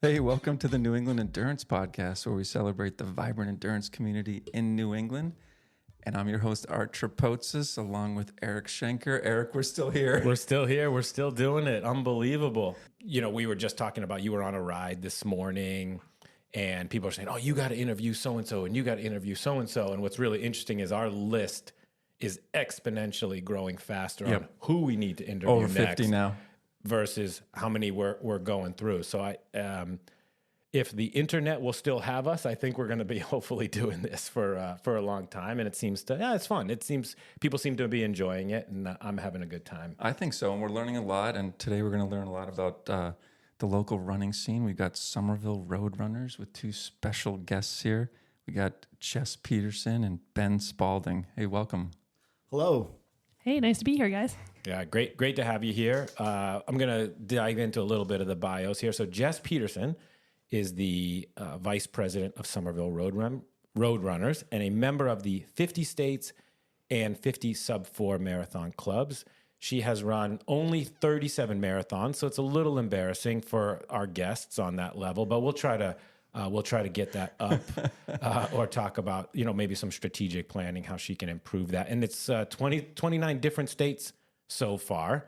Hey, welcome to the New England Endurance Podcast, where we celebrate the vibrant endurance community in New England. And I'm your host, Art Trapotsis, along with Eric Schenker. Eric, we're still here. We're still here. We're still doing it. Unbelievable. You know, we were just talking about, you were on a ride this morning and people are saying, oh, you got to interview so-and-so and you got to interview so-and-so. And what's really interesting is our list is exponentially growing faster on who we need to interview Over next 50 now. Versus how many we're going through. So if the internet will still have us, I think we're going to be hopefully doing this for a long time. And it seems it's fun. It seems people seem to be enjoying it, and I'm having a good time. I think so, and we're learning a lot. And today we're going to learn a lot about the local running scene. We've got Somerville Road Runners with two special guests here. We got Jess Peterson and Ben Spalding. Hey, welcome. Hello. Hey, nice to be here, guys. Yeah, great to have you here. I'm going to dive into a little bit of the bios here. So Jess Peterson is the vice president of Somerville Road Runners and a member of the 50 states and 50 sub-4 marathon clubs. She has run only 37 marathons, so it's a little embarrassing for our guests on that level, but we'll try to get that up or talk about, maybe some strategic planning, how she can improve that. And it's 29 different states so far,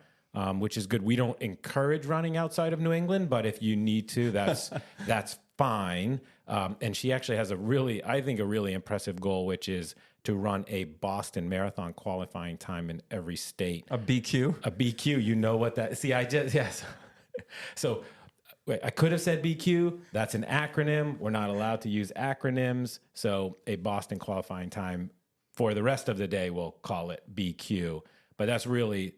which is good. We don't encourage running outside of New England, but if you need to, that's fine. And she actually has a really impressive goal, which is to run a Boston Marathon qualifying time in every state. A BQ? A BQ, you know what that... See, yes. So... Wait, I could have said BQ. That's an acronym. We're not allowed to use acronyms. So a Boston qualifying time for the rest of the day, we'll call it BQ. But that's really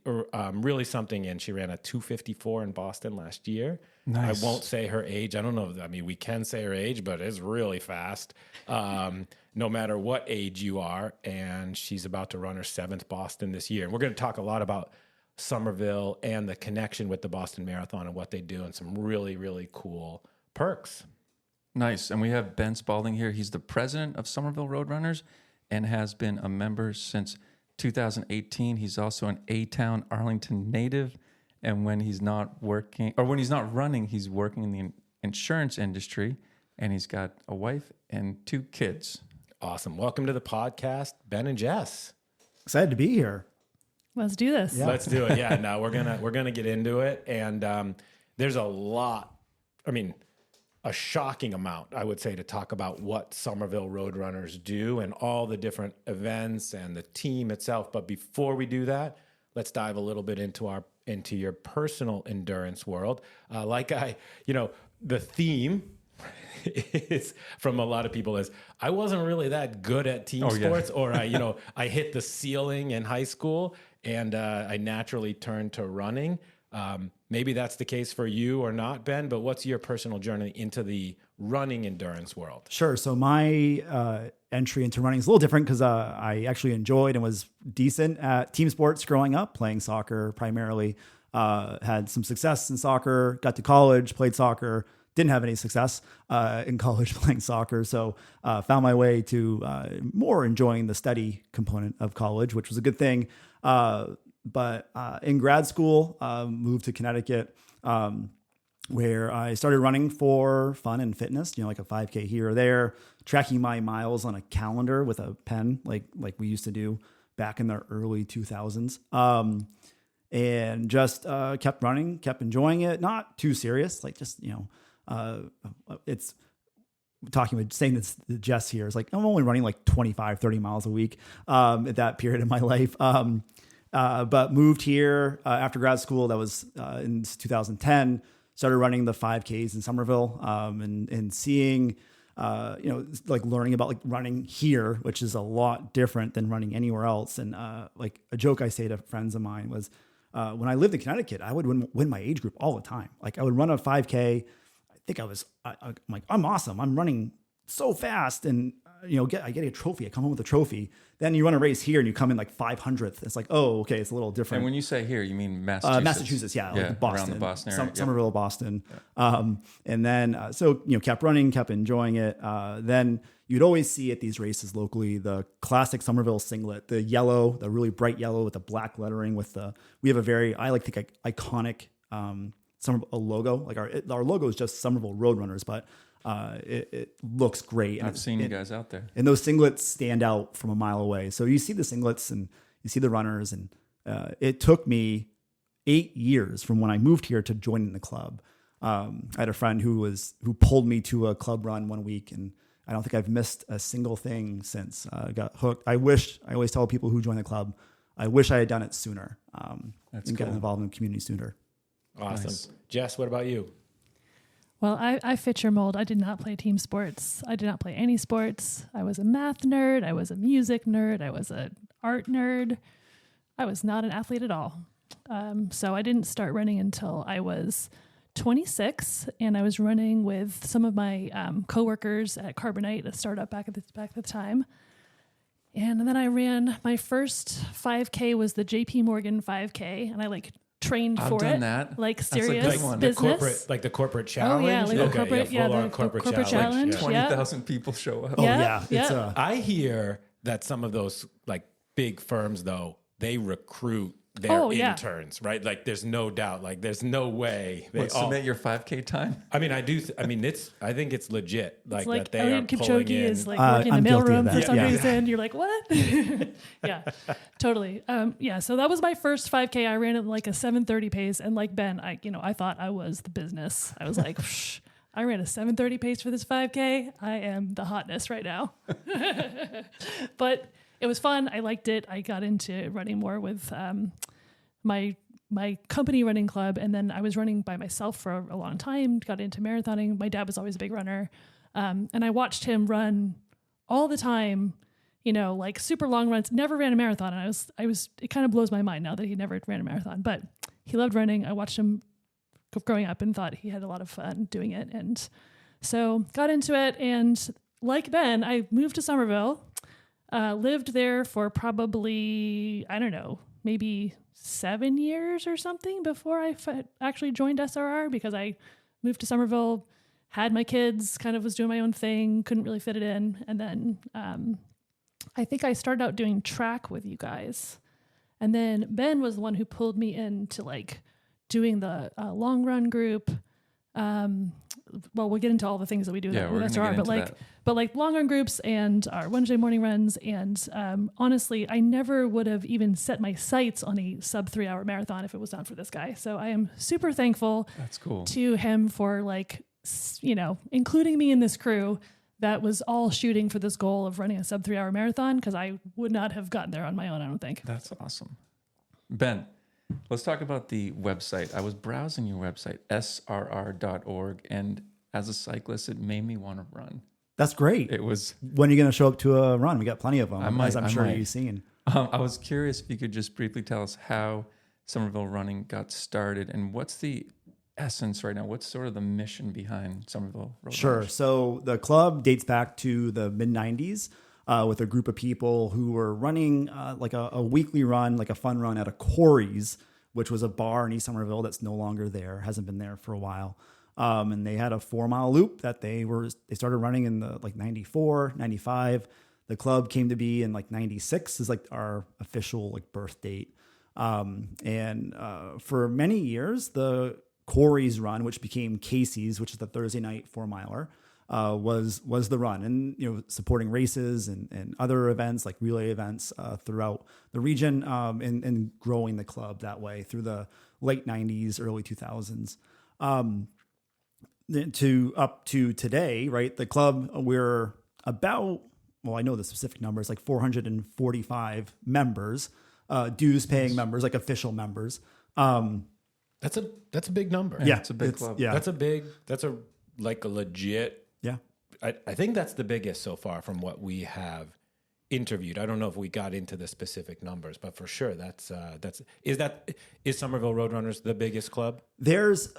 something. And she ran a 2:54 in Boston last year. Nice. I won't say her age. I don't know. We can say her age, but it's really fast. No matter what age you are. And she's about to run her 7th Boston this year. And we're going to talk a lot about Somerville and the connection with the Boston Marathon and what they do and some really, really cool perks. Nice. And we have Ben Spalding here. He's the president of Somerville Road Runners and has been a member since 2018. He's also an A-Town Arlington native. And when he's not running, he's working in the insurance industry. And he's got a wife and 2 kids. Awesome. Welcome to the podcast, Ben and Jess. Excited to be here. Let's do this. Yeah. Let's do it. Yeah, no, we're gonna get into it. And there's a lot, a shocking amount, I would say, to talk about what Somerville Road Runners do and all the different events and the team itself. But before we do that, let's dive a little bit into your personal endurance world. The theme is from a lot of people is I wasn't really that good at team sports, or I hit the ceiling in high school and I naturally turned to running. Maybe that's the case for you or not, Ben, but what's your personal journey into the running endurance world? Sure. So my entry into running is a little different because I actually enjoyed and was decent at team sports growing up, playing soccer primarily. Had some success in soccer, got to college, played soccer, didn't have any success in college playing soccer. So found my way to more enjoying the study component of college, which was a good thing. But in grad school, moved to Connecticut, where I started running for fun and fitness, like a 5K here or there, tracking my miles on a calendar with a pen, like we used to do back in the early 2000s. And just kept running, kept enjoying it. Not too serious, it's saying this to Jess here. It's like, I'm only running like 25, 30 miles a week at that period of my life. But moved here after grad school. That was in 2010. Started running the 5Ks in Somerville and seeing, learning about running here, which is a lot different than running anywhere else. And a joke I say to friends of mine was, when I lived in Connecticut, I would win my age group all the time. Like I would run a 5K. I think I'm like, I'm awesome. I'm running so fast. And, I get a trophy. I come home with a trophy. Then you run a race here and you come in like 500th. It's like, oh, okay. It's a little different. And when you say here, you mean Massachusetts? Massachusetts. Yeah. Like Boston, around the Boston area. Somerville, Boston. Yeah. And then, kept running, kept enjoying it. Then you'd always see at these races locally, the classic Somerville singlet, the yellow, the really bright yellow with the black lettering we have a very, I like to think, iconic a logo. Like our logo is just Somerville Road Runners, but it looks great. And I've seen you guys out there. And those singlets stand out from a mile away. So you see the singlets and you see the runners, and it took me 8 years from when I moved here to joining the club. I had a friend who pulled me to a club run one week, and I don't think I've missed a single thing since. I got hooked. I always tell people who join the club, I wish I had done it sooner. That's and cool. got involved in the community sooner. Awesome. Nice. Jess, what about you? Well, I fit your mold. I did not play team sports. I did not play any sports. I was a math nerd. I was a music nerd. I was an art nerd. I was not an athlete at all. So I didn't start running until I was 26, and I was running with some of my coworkers at Carbonite, a startup back at the time. And then I ran my first 5K was the JP Morgan 5K, and I trained I've for done it. that. Like That's a serious good one. business. The corporate challenge. Oh yeah, like the corporate, full-on the corporate challenge. Yeah. 20,000 people show up. Oh Yeah, yeah, it's yeah. I hear that some of those big firms though, they recruit their interns, right? Like there's no doubt, there's no way they Submit your 5K time. I mean, I think it's legit. It's that they are Eliud pulling Kipchoge in. is working I'm the guilty of mailroom that. for some Yeah. reason. You're like, what? Yeah, totally. So that was my first 5K. I ran at a 7:30 pace, and like Ben, I thought I was the business. I was like, Psh, I ran a 7:30 pace for this 5K. I am the hotness right now. But it was fun. I liked it. I got into running more with my company running club, and then I was running by myself for a long time, got into marathoning. My dad was always a big runner. And I watched him run all the time, super long runs, never ran a marathon. And it kind of blows my mind now that he never ran a marathon, but he loved running. I watched him growing up and thought he had a lot of fun doing it. And so got into it. And like Ben, I moved to Somerville, lived there for probably, I don't know, maybe 7 years or something before I actually joined SRR, because I moved to Somerville, had my kids, kind of was doing my own thing, couldn't really fit it in. And then I think I started out doing track with you guys. And then Ben was the one who pulled me into doing the long run group. Well, we'll get into all the things that we do with SRR, but long run groups and our Wednesday morning runs. And honestly, I never would have even set my sights on a sub 3 hour marathon if it was not for this guy. So I am super thankful That's cool. to him for including me in this crew that was all shooting for this goal of running a sub 3 hour marathon, because I would not have gotten there on my own, I don't think. That's awesome. Ben, let's talk about the website. I was browsing your website, srr.org, and as a cyclist, it made me want to run. That's great. It was. When are you going to show up to a run? We got plenty of them, as I'm I sure might. you've seen. I was curious if you could just briefly tell us how Somerville Running got started, and what's the essence right now? What's sort of the mission behind Somerville Road Sure. Runners? So the club dates back to the mid 90s with a group of people who were running a weekly run, like a fun run at a Corey's, which was a bar in East Somerville that's no longer there, hasn't been there for a while. And they had a 4 mile loop that they started running in the 94, 95. The club came to be in 96 is our official birth date. And for many years, the Corey's run, which became Casey's, which is the Thursday night 4 miler, was the run, and supporting races and other events like relay events throughout the region, and growing the club that way through the late 90s, early 2000s. Up to today, right? The club, we're about, I know the specific numbers, 445 members, dues paying members, official members. That's a big number. Yeah, it's a big club. Yeah, That's a legit. yeah. I think that's the biggest so far from what we have interviewed. I don't know if we got into the specific numbers, but for sure is Somerville Road Runners the biggest club?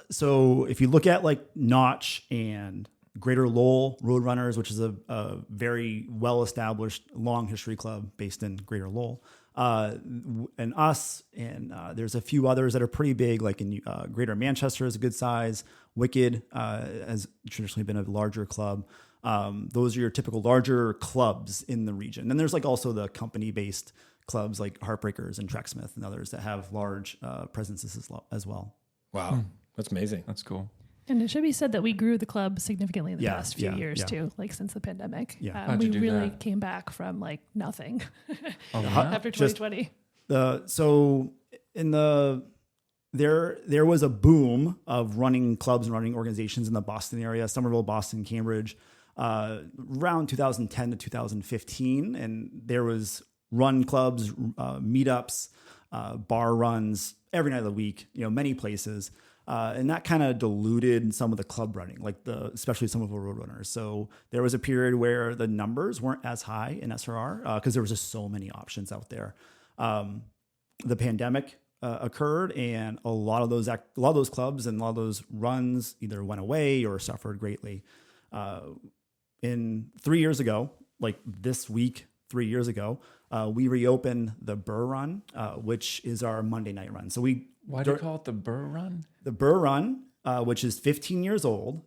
So if you look at Notch and Greater Lowell Road Runners, which is a very well-established long history club based in Greater Lowell, and us, and there's a few others that are pretty big, in Greater Manchester is a good size. Wicked has traditionally been a larger club. Those are your typical larger clubs in the region. Then there's also the company-based clubs like Heartbreakers and Tracksmith and others that have large presences as well. Wow. That's amazing. That's cool. And it should be said that we grew the club significantly in the Yeah, past few yeah, years yeah. too, like since the pandemic. Yeah. How'd We you do really that? came back from like nothing Oh, after Just- 2020. So in the there was a boom of running clubs and running organizations in the Boston area, Somerville, Boston, Cambridge, around 2010 to 2015, and there was run clubs, meetups, bar runs every night of the week. Many places. And that kind of diluted some of the club running, especially Somerville Road Runners. So there was a period where the numbers weren't as high in SRR because there was just so many options out there. The pandemic occurred, and a lot of those clubs and a lot of those runs either went away or suffered greatly. In 3 years ago, like this week, 3 years ago, we reopened the Bur-run, which is our Monday night run. So Why do you call it the Bur-run? the Bur-run, which is 15 years old,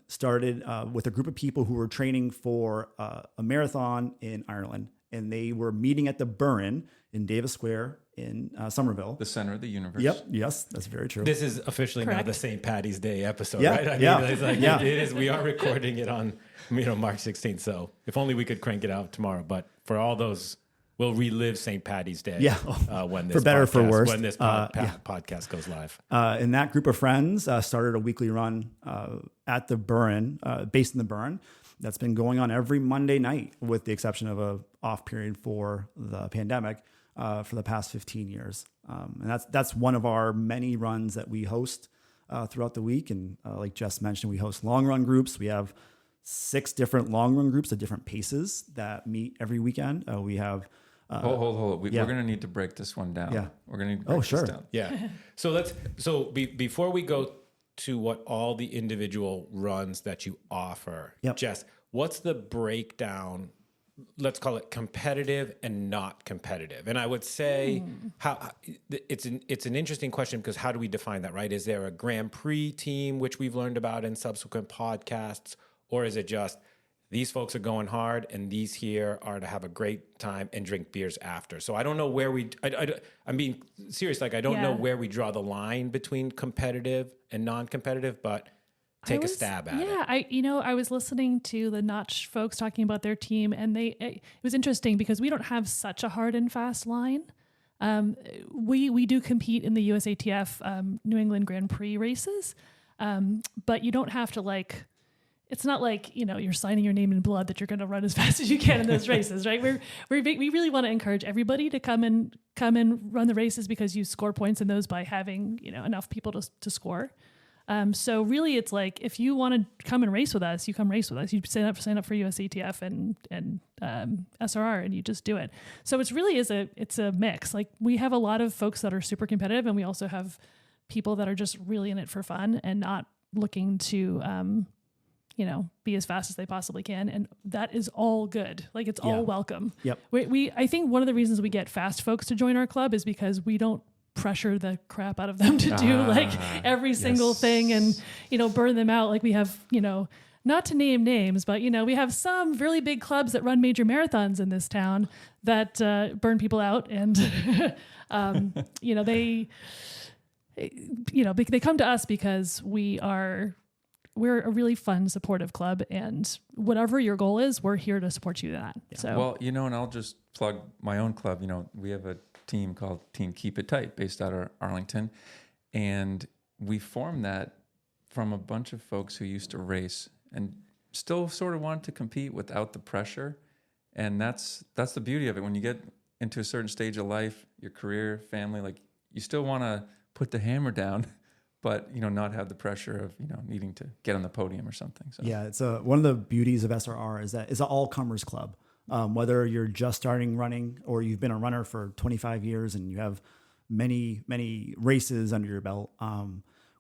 started with a group of people who were training for a marathon in Ireland, and they were meeting at the Bur-run in Davis Square in Somerville. The center of the universe. Yep. Yes, that's very true. This is officially now Correct. the St. Patty's Day episode, Yeah, right? I mean, yeah, it's like, yeah. it is. We are recording it on, March 16th. So if only we could crank it out tomorrow. But for all those, we'll relive St. Patty's Day. Yeah. When this For better or for podcast- worse. when this podcast goes live. And that group of friends started a weekly run at the Bur-run, based in the Bur-run. That's been going on every Monday night, with the exception of a off period for the pandemic, for the past 15 years. And that's one of our many runs that we host throughout the week. And like Jess mentioned, we host long run groups. We have 6 different long run groups at different paces that meet every weekend. We have Hold. We're yeah. going to need to break this one down. Yeah. We're going to need to break sure. this down. Yeah. So before we go to what all the individual runs that you offer, Yep. Jess, what's the breakdown? Let's call it competitive and not competitive. And I would say how it's an interesting question, because how do we define that, right? Is there a Grand Prix team, which we've learned about in subsequent podcasts, or is it just these folks are going hard and these here are to have a great time and drink beers after? So I don't know where I'm being serious. Like, I don't know Yeah. where we draw the line between competitive and non-competitive, but take a stab at it. Yeah, I was listening to the Notch folks talking about their team, and it was interesting because we don't have such a hard and fast line. We do compete in the USATF New England Grand Prix races, but you don't have to it's not like, you're signing your name in blood that you're going to run as fast as you can in those races, right? We really want to encourage everybody to come and run the races, because you score points in those by having, enough people to score. So really, it's like, if you want to come and race with us, you come race with us. You sign up for USATF and SRR, and you just do it. So it's really it's a mix. Like, we have a lot of folks that are super competitive, and we also have people that are just really in it for fun and not looking to be as fast as they possibly can. And that is all good. Like, it's all welcome. Yep. I think one of the reasons we get fast folks to join our club is because we don't pressure the crap out of them to do every single thing and, burn them out. Like, we have, not to name names, but, we have some really big clubs that run major marathons in this town that burn people out. And, they come to us because we're a really fun, supportive club, and whatever your goal is, we're here to support you in that. Yeah. So, Well, and I'll just plug my own club. We have a team called Team Keep It Tight, based out of Arlington, and we formed that from a bunch of folks who used to race and still sort of wanted to compete without the pressure. And that's the beauty of it. When you get into a certain stage of life, your career, family, like, you still want to put the hammer down, but not have the pressure of needing to get on the podium or something. So Yeah, it's one of the beauties of SRR is that it's an all-comers club. Whether you're just starting running or you've been a runner for 25 years and you have many, many races under your belt,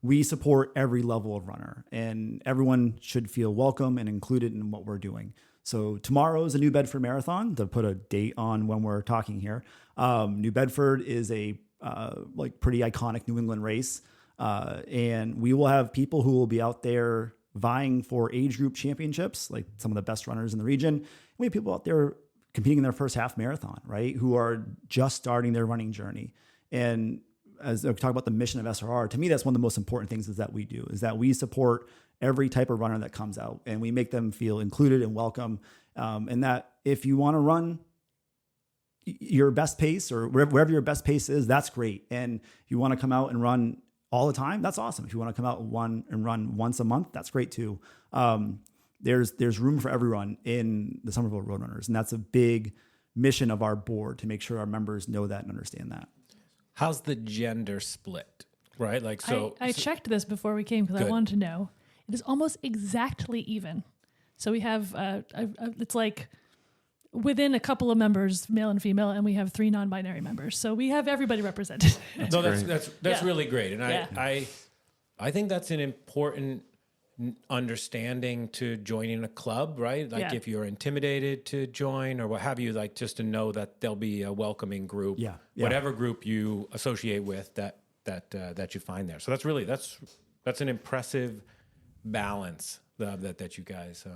we support every level of runner, and everyone should feel welcome and included in what we're doing. So tomorrow is a New Bedford Marathon, to put a date on when we're talking here. New Bedford is a pretty iconic New England race. And we will have people who will be out there vying for age group championships, like some of the best runners in the region. We have people out there competing in their first half marathon, right, who are just starting their running journey. And as we talk about the mission of SRR, to me, that's one of the most important things is that we support every type of runner that comes out, and we make them feel included and welcome. And that if you want to run your best pace or wherever your best pace is, that's great. And if you want to come out and run all the time, that's awesome. If you want to come out and run once a month, that's great too. There's room for everyone in the Somerville Road Runners, and that's a big mission of our board to make sure our members know that and understand that. How's the gender split? Right, like so. I checked this before we came because I wanted to know. It is almost exactly even. So we have it's like within a couple of members, male and female, and we have 3 non-binary members. So we have everybody represented. That's really great, and I think that's an important understanding to joining a club, right? Like if you're intimidated to join or what have you, like just to know that there'll be a welcoming group, whatever group you associate with that you find there. So that's an impressive balance that you guys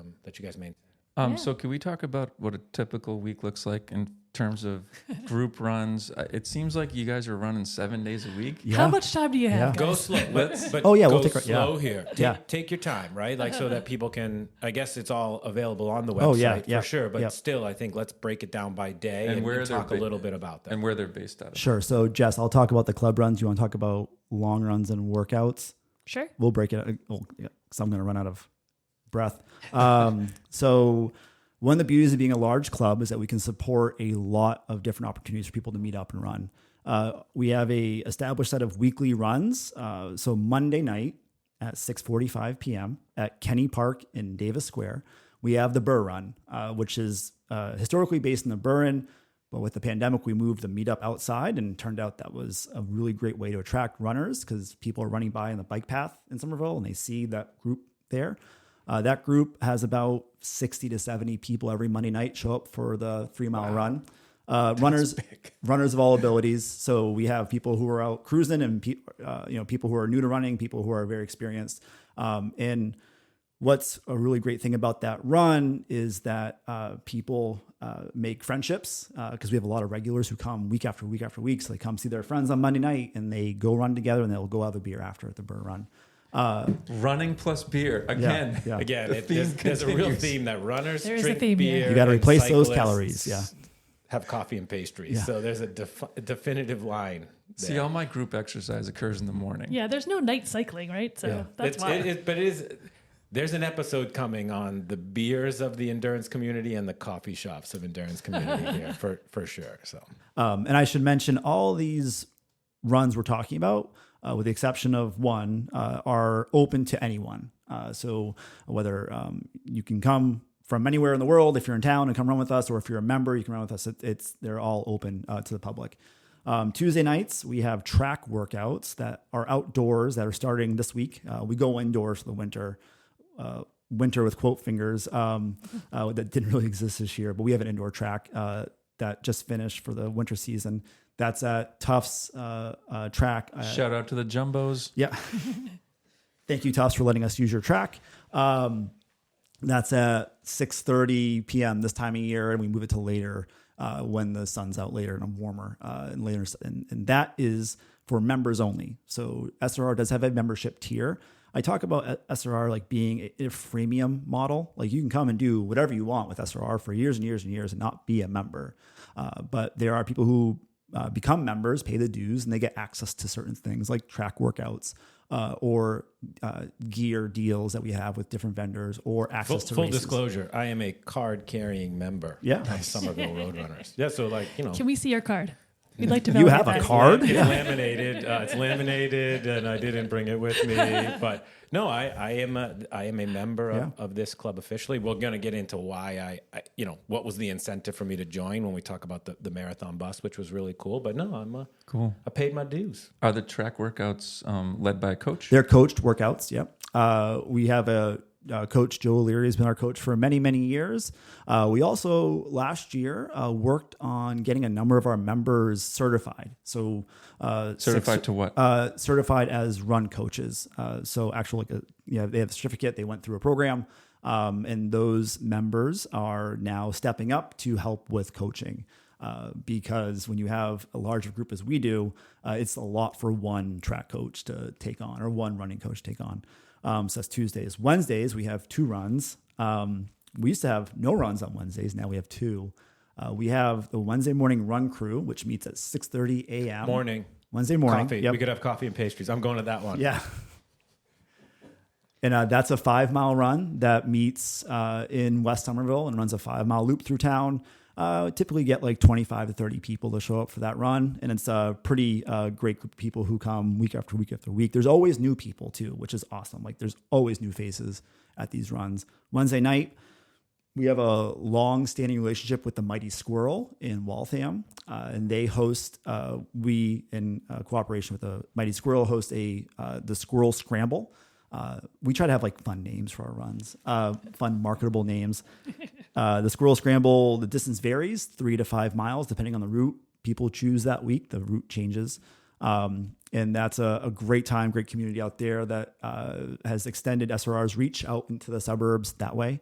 maintain. So can we talk about what a typical week looks like in terms of group runs? It seems like you guys are running 7 days a week. Yeah. How much time do you have? Go slow. But we'll take slow here. Take your time, right? Like so that people can, I guess it's all available on the website for sure. But still, I think let's break it down by day and talk a little bit about that. And where they're based out of. Sure. So Jess, I'll talk about the club runs. You want to talk about long runs and workouts? Sure. We'll break it. So I'm going to run out of breath. So one of the beauties of being a large club is that we can support a lot of different opportunities for people to meet up and run. We have a established set of weekly runs. So Monday night at 6:45 p.m. at Kenny Park in Davis Square, we have the Bur-run, which is historically based in the Bur-run. But with the pandemic, we moved the meetup outside, and it turned out that was a really great way to attract runners because people are running by on the bike path in Somerville and they see that group there. That group has about 60 to 70 people every Monday night show up for the 3-mile run. Runners of all abilities. So we have people who are out cruising and people who are new to running, people who are very experienced. And what's a really great thing about that run is that people make friendships because we have a lot of regulars who come week after week after week. So they come see their friends on Monday night and they go run together and they'll go have a beer after at the Bur-run. Running plus beer again. There's a real theme that runners drink beer. You got to replace those calories. Have coffee and pastries. So there's a definitive line there. See, all my group exercise occurs in the morning. Yeah, there's no night cycling, right? So that's why. There's an episode coming on the beers of the endurance community and the coffee shops of endurance community here for sure. So, and I should mention all these runs we're talking about, with the exception of one, are open to anyone. So whether you can come from anywhere in the world, if you're in town and come run with us, or if you're a member, you can run with us. They're all open to the public. Tuesday nights, we have track workouts that are outdoors that are starting this week. We go indoors for the winter with quote fingers that didn't really exist this year, but we have an indoor track that just finished for the winter season. That's at Tufts track. Shout out to the Jumbos. Yeah. Thank you, Tufts, for letting us use your track. That's at 6:30 p.m. this time of year, and we move it to later when the sun's out later and warmer and later. And that is for members only. So SRR does have a membership tier. I talk about SRR like being a freemium model. Like you can come and do whatever you want with SRR for years and years and years and not be a member. But there are people who become members, pay the dues, and they get access to certain things like track workouts or gear deals that we have with different vendors or access to full races. Disclosure, I am a card-carrying member of Somerville Road Runners. Yeah, so Can we see your card? We'd like to You have a card? It's laminated. It's laminated, and I didn't bring it with me. But no, I am a member of this club officially. We're going to get into why what was the incentive for me to join when we talk about the marathon bus, which was really cool. But no, cool. I paid my dues. Are the track workouts led by a coach? They're coached workouts. Yep. We have a coach, Joe O'Leary, has been our coach for many, many years. We also last year worked on getting a number of our members certified. So certified to what? Certified as run coaches. So actually, they have a certificate. They went through a program, and those members are now stepping up to help with coaching. because when you have a larger group as we do, it's a lot for one track coach to take on or one running coach to take on. So that's Tuesdays. Wednesdays, we have 2 runs. We used to have no runs on Wednesdays. Now we have 2. We have the Wednesday morning run crew, which meets at 6:30 a.m. Wednesday morning. Coffee. Yep. We could have coffee and pastries. I'm going to that one. Yeah. And that's a 5-mile run that meets in West Somerville and runs a 5-mile loop through town. Typically get like 25 to 30 people to show up for that run. And it's a pretty great group of people who come week after week after week. There's always new people too, which is awesome. Like there's always new faces at these runs. Wednesday night, we have a long-standing relationship with the Mighty Squirrel in Waltham, and they host. We, in cooperation with the Mighty Squirrel, host the Squirrel Scramble. We try to have like fun names for our runs, fun marketable names. The Squirrel Scramble, the distance varies 3 to 5 miles depending on the route people choose that week. The route changes. And that's a great time, great community out there that has extended SRR's reach out into the suburbs that way.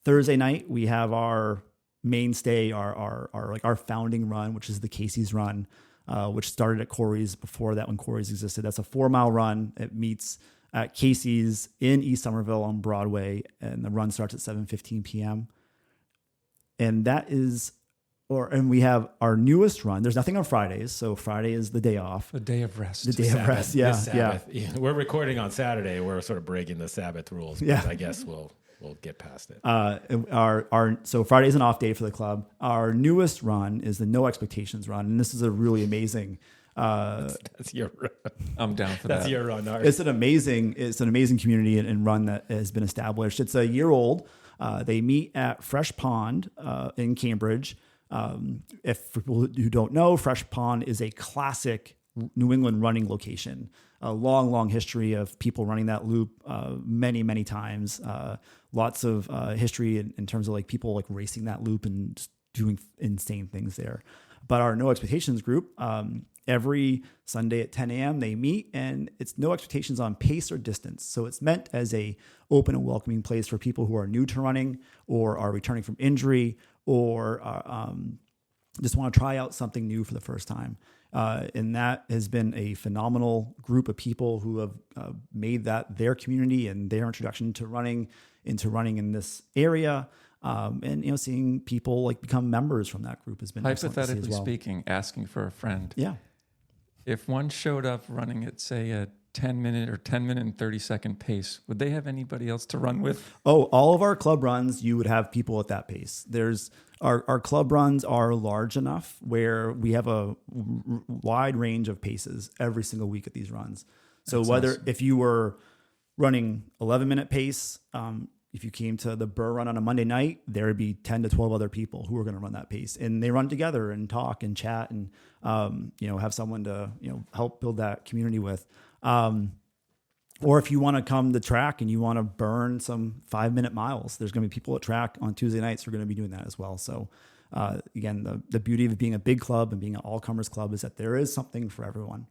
Thursday night, we have our mainstay, our founding run, which is the Casey's Run, which started at Corey's before that when Corey's existed. That's a 4-mile run. It meets at Casey's in East Somerville on Broadway, and the run starts at 7:15 p.m. And we have our newest run. There's nothing on Fridays, so Friday is the day off. A day of rest. The day of rest, yeah. Sabbath. Yeah. We're recording on Saturday. We're sort of breaking the Sabbath rules. Yeah. I guess we'll get past it. So Friday's an off day for the club. Our newest run is the No Expectations Run, and this is a really amazing. That's your run. I'm down for That's that. your run. Art. It's an amazing community and run that has been established. It's a year old. They meet at Fresh Pond in Cambridge. For people who don't know, Fresh Pond is a classic New England running location. A long, long history of people running that loop many, many times. Lots of history in terms of like people like racing that loop and just doing insane things there. But our No Expectations group, every Sunday at 10 a.m. they meet, and it's no expectations on pace or distance. So it's meant as a open and welcoming place for people who are new to running or are returning from injury or just want to try out something new for the first time. And that has been a phenomenal group of people who have made that their community and their introduction to running in this area. And seeing people like become members from that group has been Hypothetically speaking, asking for a friend. Yeah. If one showed up running at, say, a 10-minute or 10-minute and 30-second pace, would they have anybody else to run with? Oh, all of our club runs, you would have people at that pace. Our club runs are large enough where we have a wide range of paces every single week at these runs. So if you were running 11-minute pace, if you came to the Bur-run on a Monday night, there would be 10 to 12 other people who are going to run that pace, and they run together and talk and chat and have someone to help build that community with. Or if you want to come to track and you want to burn some 5-minute miles, there's going to be people at track on Tuesday nights who are going to be doing that as well. So again, the beauty of being a big club and being an all-comers club is that there is something for everyone.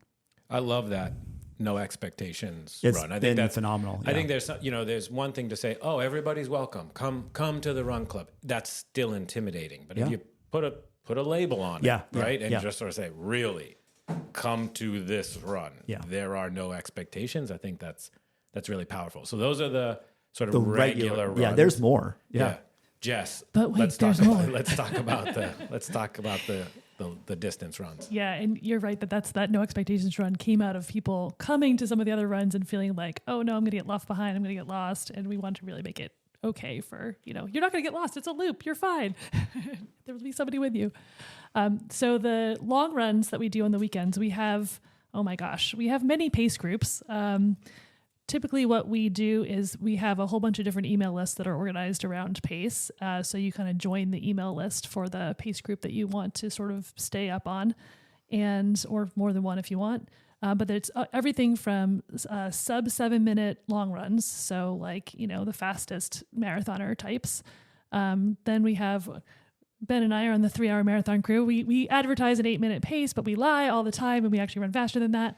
I love that. No expectations run. I think that's phenomenal. Yeah. I think there's one thing to say, oh, everybody's welcome. Come to the run club. That's still intimidating. But if you put a label on it, right? And just sort of say, really, come to this run. Yeah. There are no expectations. I think that's really powerful. So those are the sort of regular runs. Yeah, there's more. Yeah. Jess, but wait, let's talk about the distance runs. Yeah, and you're right that No Expectations run came out of people coming to some of the other runs and feeling like, oh no, I'm going to get left behind, I'm going to get lost, and we want to really make it okay for, you're not going to get lost, it's a loop, you're fine. There will be somebody with you. So the long runs that we do on the weekends, we have many pace groups. Typically what we do is we have a whole bunch of different email lists that are organized around pace. So you kind of join the email list for the pace group that you want to sort of stay up on, or more than one if you want. But it's everything from sub 7-minute long runs. So the fastest marathoner types. Then we have Ben and I are on the 3-hour marathon crew. We advertise an 8-minute pace, but we lie all the time and we actually run faster than that.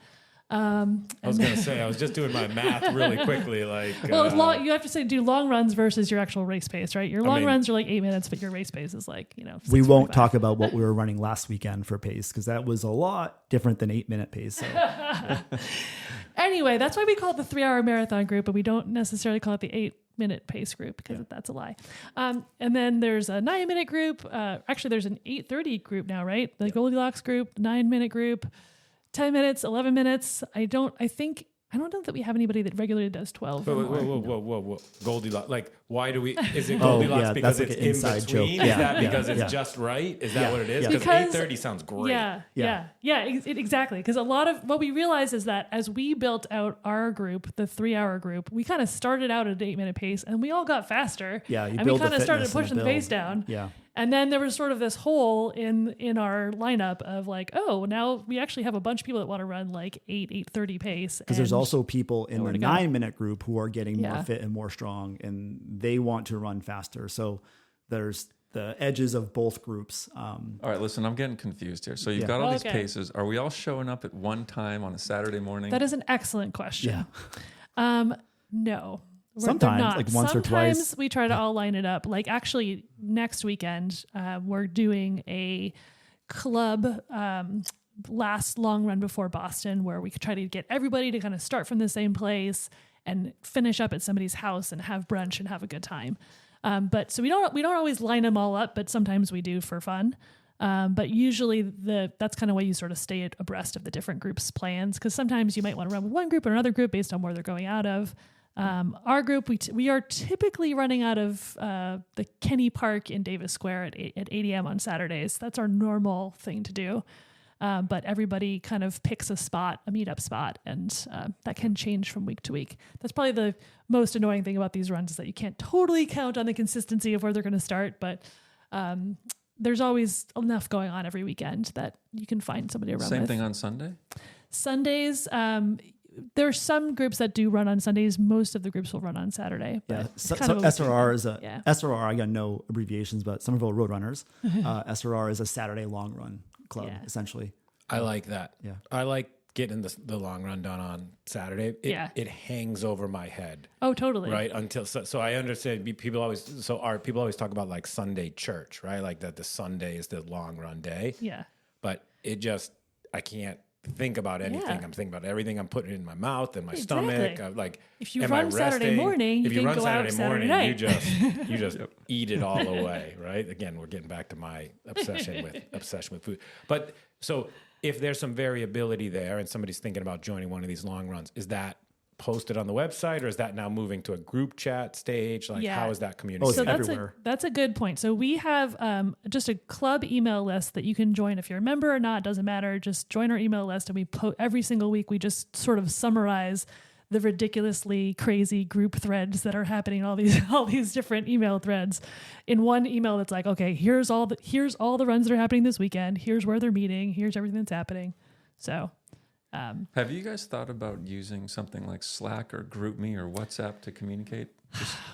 I was going to say, I was just doing my math really quickly. Like, well, it's long, you have to do long runs versus your actual race pace, right? Your long runs are like 8 minutes, but your race pace is like, we won't talk about what we were running last weekend for pace because that was a lot different than 8-minute pace. So. Anyway, that's why we call it the 3-hour marathon group, but we don't necessarily call it the 8-minute pace group because that's a lie. And then there's a 9-minute group. Actually, there's an 8:30 group now, right? The Goldilocks group, 9-minute group, 10 minutes, 11 minutes. I don't know that we have anybody that regularly does 12. Whoa. Goldilocks. Like, why do we, is it Goldilocks because like it's an inside in between? joke. Is that because it's just right? Is that what it is? Because 8:30 sounds great. Exactly. Because a lot of what we realize is that as we built out our group, the 3-hour group, we kind of started out at an 8-minute pace and we all got faster. Yeah. And we kind of started pushing the pace down. Yeah. And then there was sort of this hole in our lineup of like, oh, now we actually have a bunch of people that want to run like 8:30 pace. Because there's also people in the 9-minute group who are getting more Yeah. fit and more strong, and they want to run faster. So there's the edges of both groups. All right, listen, I'm getting confused here. So you've got all these Okay. paces. Are we all showing up at one time on a Saturday morning? That is an excellent question. No. Sometimes, not. like once or twice. Sometimes we try to all line it up. Like actually next weekend, we're doing a club last long run before Boston where we could try to get everybody to kind of start from the same place and finish up at somebody's house and have brunch and have a good time. But so we don't always line them all up, but sometimes we do for fun. But usually that's kind of why you sort of stay abreast of the different groups' plans, because sometimes you might want to run with one group or another group based on where they're going out of. Our group, we are typically running out of the Kenny Park in Davis Square at 8 a.m. on Saturdays. That's our normal thing to do. But everybody kind of picks a meetup spot, and that can change from week to week. That's probably the most annoying thing about these runs is that you can't totally count on the consistency of where they're going to start, but there's always enough going on every weekend that you can find somebody to run with. Same thing on Sunday? Sundays, there are some groups that do run on Sundays. Most of the groups will run on Saturday. Yeah. But So kind of SRR is SRR. I got no abbreviations, but Somerville Road Runners. SRR is a Saturday long run club, essentially. I like that. Yeah. I like getting the long run done on Saturday. It hangs over my head. Oh, totally. Right. So I understand people always talk about like Sunday church, right? Like that the Sunday is the long run day. Yeah. But I can't think about anything. Yeah. I'm thinking about everything I'm putting in my mouth and my stomach. Like, if you am I run Saturday resting? morning, if you you can run go Saturday out Saturday morning, night. you just eat it all away, right? Again, we're getting back to my obsession with food. But so if there's some variability there and somebody's thinking about joining one of these long runs, is that posted on the website or is that now moving to a group chat stage? Like how is that communicated? So everywhere. That's a good point. So we have just a club email list that you can join if you're a member or not, doesn't matter. Just join our email list and we every single week we just sort of summarize the ridiculously crazy group threads that are happening, all these different email threads in one email that's like, okay, here's all the runs that are happening this weekend. Here's where they're meeting. Here's everything that's happening. So have you guys thought about using something like Slack or GroupMe or WhatsApp to communicate?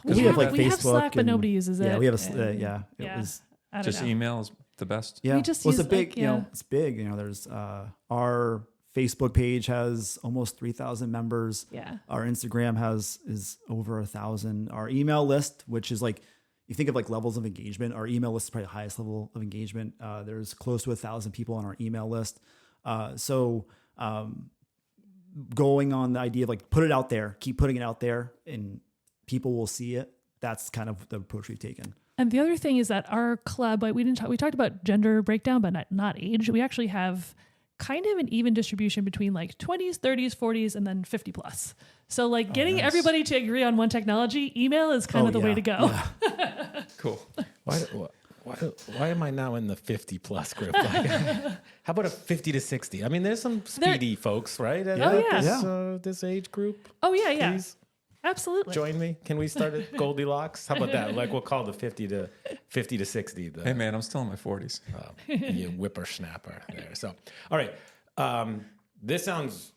We have like we Facebook, have Slack, but nobody uses it. Yeah, we have It was I don't just know. email is the best. Yeah, We just it's use, a big, like, it's big. There's our Facebook page has almost 3,000 members. Yeah. Our Instagram is over 1,000. Our email list, which is like, you think of like levels of engagement, our email list is probably the highest level of engagement. There's close to 1,000 people on our email list. Going on the idea of like, put it out there, keep putting it out there and people will see it. That's kind of the approach we've taken. And the other thing is that our club, like we talked about gender breakdown, but not age. We actually have kind of an even distribution between like 20s, 30s, 40s, and then 50 plus. So like getting everybody to agree on one technology, email is kind of the way to go. Yeah. Cool. Why am I now in the 50 plus group? Like, how about a 50 to 60? I mean, there's some speedy folks, right? This age group. Oh yeah, yeah. Please Absolutely. join me. Can we start at Goldilocks? How about that? Like we'll call the 50 to 60. Hey man, I'm still in my 40s. You whippersnapper there. So, all right. This sounds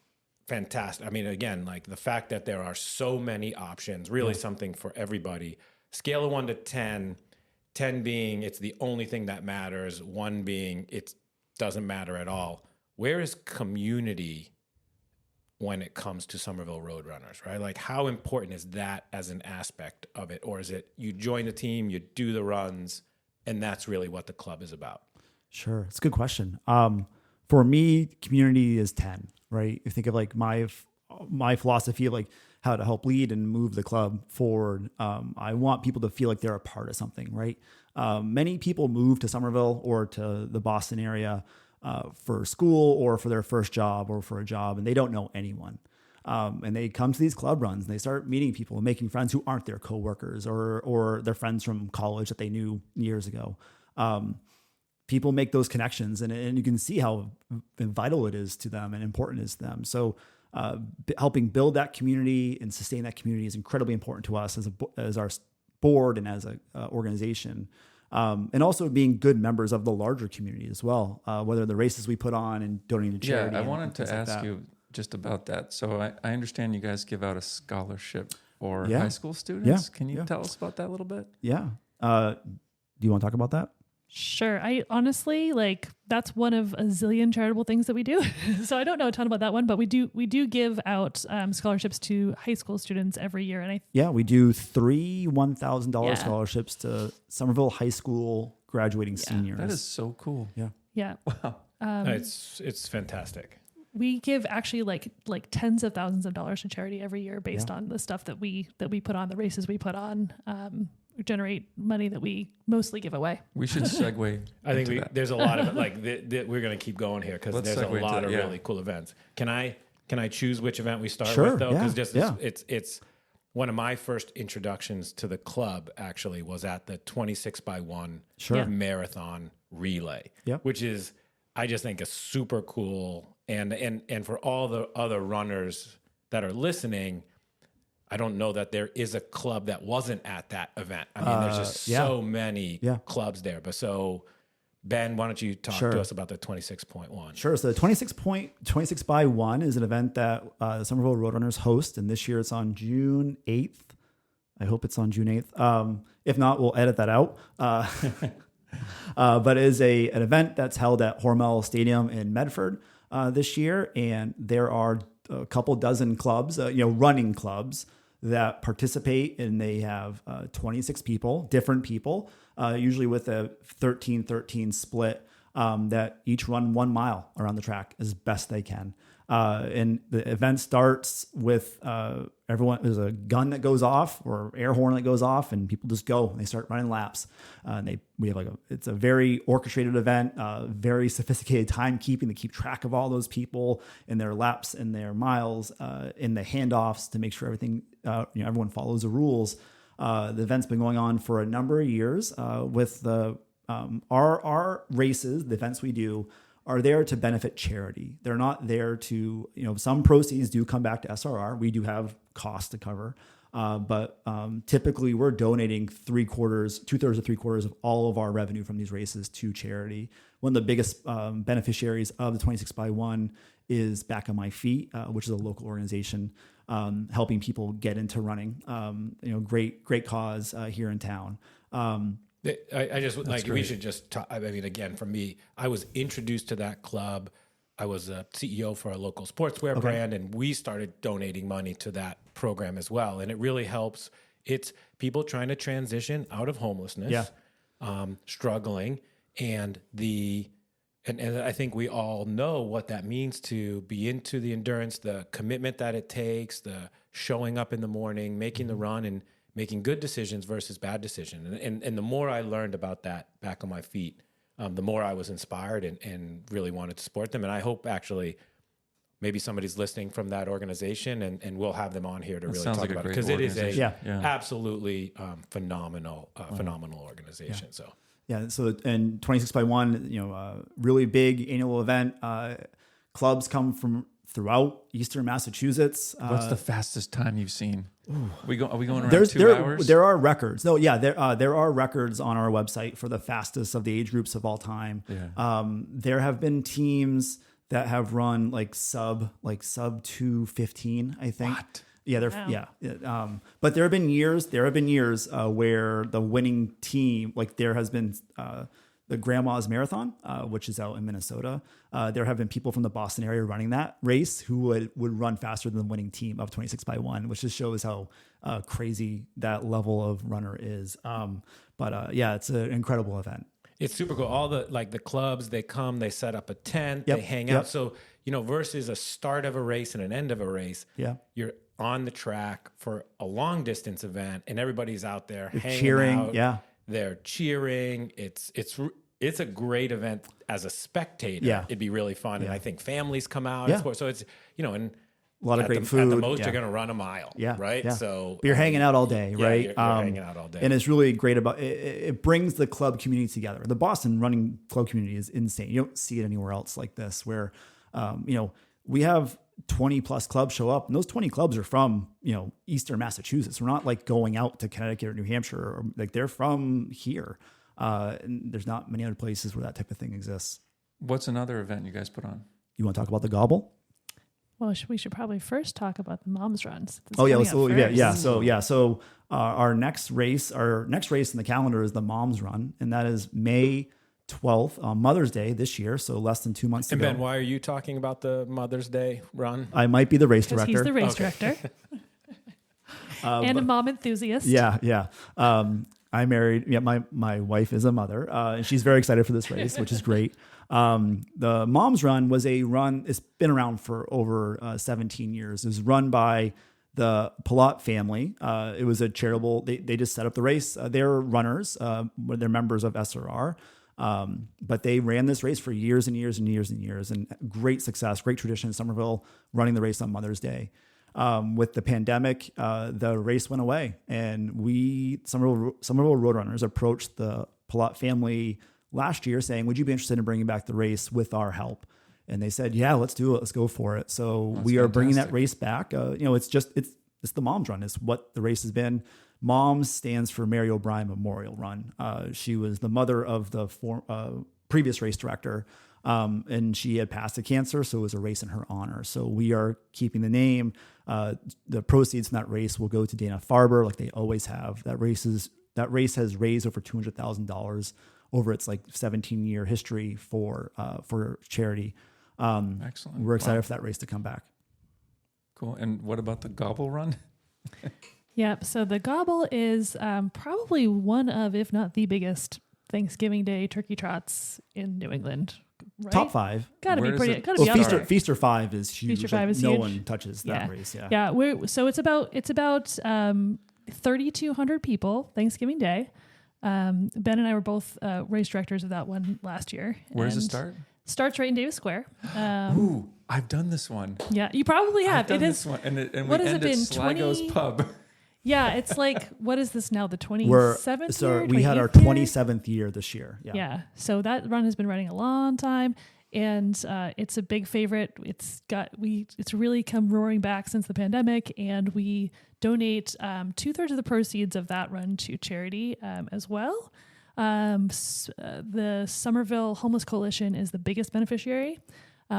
fantastic. I mean, again, like the fact that there are so many options, really something for everybody. Scale of 1 to 10, 10 being it's the only thing that matters, 1 being it doesn't matter at all. Where is community when it comes to Somerville Road Runners, right? Like, how important is that as an aspect of it? Or is it you join the team, you do the runs, and that's really what the club is about? Sure. It's a good question. For me, community is 10, right? You think of like my philosophy of like how to help lead and move the club forward. I want people to feel like they're a part of something, right? Many people move to Somerville or to the Boston area for school or for their first job or for a job, and they don't know anyone. And they come to these club runs and they start meeting people and making friends who aren't their coworkers or their friends from college that they knew years ago. People make those connections and you can see how vital it is to them and important it is to them. So helping build that community and sustain that community is incredibly important to us as our board and as an organization. And also being good members of the larger community as well, whether the races we put on and donating to charity. Yeah, I wanted to ask you just about that. So I understand you guys give out a scholarship for high school students. Can you tell us about that a little bit? Yeah. Do you want to talk about that? Sure. I honestly, that's one of a zillion charitable things that we do. So I don't know a ton about that one, but we do give out scholarships to high school students every year. And we do 3 $1,000 scholarships to Somerville High School graduating seniors. That is so cool. Yeah. Yeah. Wow. It's fantastic. We give actually like tens of thousands of dollars to charity every year based on the stuff that we put on, the races we put on. Generate money that we mostly give away. We should segue. I think there's a lot of it. We're going to keep going here because there's a lot of really cool events. Can I choose which event we start with though? Because it's one of my first introductions to the club actually was at the 26x1 marathon relay, which is I just think a super cool and for all the other runners that are listening. I don't know that there is a club that wasn't at that event. I mean, there's just so many clubs there. But so, Ben, why don't you talk to us about the 26.1? Sure. So the 26x1 is an event that the Somerville Road Runners host. And this year it's on June 8th. I hope it's on June 8th. If not, we'll edit that out. But it is an event that's held at Hormel Stadium in Medford this year. And there are a couple dozen clubs, running clubs, that participate, and they have 26 people, different people, usually with a 13-13 split, that each run 1 mile around the track as best they can. And the event starts with everyone. There's a gun that goes off or air horn that goes off, and people just go and they start running laps. We have it's a very orchestrated event, very sophisticated timekeeping to keep track of all those people and their laps and their miles, in the handoffs to make sure everything, everyone follows the rules. The event's been going on for a number of years. With our races, the events we do are there to benefit charity. They're not there to, some proceeds do come back to SRR. We do have costs to cover. But typically we're donating 2/3 to 3/4 of all of our revenue from these races to charity. One of the biggest beneficiaries of the 26x1 is Back on My Feet, which is a local organization helping people get into running. Great cause here in town. I just we should just talk. I mean, again, for me, I was introduced to that club. I was a CEO for a local sportswear brand, and we started donating money to that program as well. And it really helps. It's people trying to transition out of homelessness, struggling, and I think we all know what that means to be into the endurance, the commitment that it takes, the showing up in the morning, making the run, and making good decisions versus bad decisions. And the more I learned about that Back on My Feet, the more I was inspired and really wanted to support them. And I hope actually maybe somebody's listening from that organization and we'll have them on here to really talk about it. Because it is absolutely phenomenal organization. So. Yeah. So, and 26x1, really big annual event. Clubs come from throughout Eastern Massachusetts. What's the fastest time you've seen? Are we going around 2 hours? There are records. No, there are records on our website for the fastest of the age groups of all time. Yeah. There have been teams that have run sub 2:15, I think. What? Yeah, but there have been years where the winning team, there has been the Grandma's Marathon, which is out in Minnesota. There have been people from the Boston area running that race who would run faster than the winning team of 26x1, which just shows how crazy that level of runner is. Yeah, it's an incredible event. It's super cool. All the clubs, they come, they set up a tent, Yep. they hang out. So, versus a start of a race and an end of a race, you're on the track for a long distance event and everybody's out there hanging cheering, out. They're cheering. It's a great event as a spectator. Yeah. It'd be really fun. And I think families come out. Yeah. So it's, and A lot of great At food. the most, you're going to run a mile. Yeah. Right. Yeah. So but you're hanging out all day, right? You're hanging out all day. And it's really great about it brings the club community together. The Boston running club community is insane. You don't see it anywhere else like this where, we have 20 plus clubs show up and those 20 clubs are from, Eastern Massachusetts. We're not like going out to Connecticut or New Hampshire or like they're from here. And there's not many other places where that type of thing exists. What's another event you guys put on? You want to talk about the Gobble? Well, we should probably first talk about the Mom's Runs. So our next race in the calendar is the Mom's Run, and that is May 12th on Mother's Day this year. So less than 2 months And ago. Ben, why are you talking about the Mother's Day run? I might be the race Because director. he's the race director. And a mom enthusiast. Yeah. I married. Yeah, my wife is a mother, and she's very excited for this race, which is great. The Mom's Run was a run. It's been around for over 17 years. It was run by the Palat family. It was a charitable. They just set up the race. They're runners. They're members of SRR. But they ran this race for years and years and years and years, and great success, great tradition in Somerville, running the race on Mother's Day. With the pandemic, the race went away, and Somerville Road Runners approached the Palat family last year saying, would you be interested in bringing back the race with our help? And they said, yeah, let's do it. Let's go for it. So we are bringing that race back. It's the Mom's Run. It's what the race has been. Moms stands for Mary O'Brien Memorial Run. She was the mother of the previous race director. And she had passed a cancer, so it was a race in her honor. So we are keeping the name. The proceeds from that race will go to Dana-Farber, like they always have. That race has raised over $200,000 over its 17-year history for charity. Excellent. We're excited for that race to come back. Cool. And what about the Gobble Run? Yep. So the Gobble is probably one of, if not the biggest, Thanksgiving Day turkey trots in New England. Right? Top 5. Gotta Where be does pretty. it Gotta be up there. Feaster 5 is huge. Feaster 5 is no huge. one touches that race. Yeah. Yeah. So it's about 3,200 people Thanksgiving Day. Ben and I were both race directors of that one last year. Where does it start? Starts right in Davis Square. Ooh, I've done this one. Yeah, you probably have. I've done It is. this one, and what we has it end been, at Sligo's 20? Pub. Yeah, it's like, what is this now? The 27th year? We had our 28th year? 27th year this year. Yeah. So that run has been running a long time, and it's a big favorite. It's really come roaring back since the pandemic, and we donate 2/3 of the proceeds of that run to charity as well. The Somerville Homeless Coalition is the biggest beneficiary.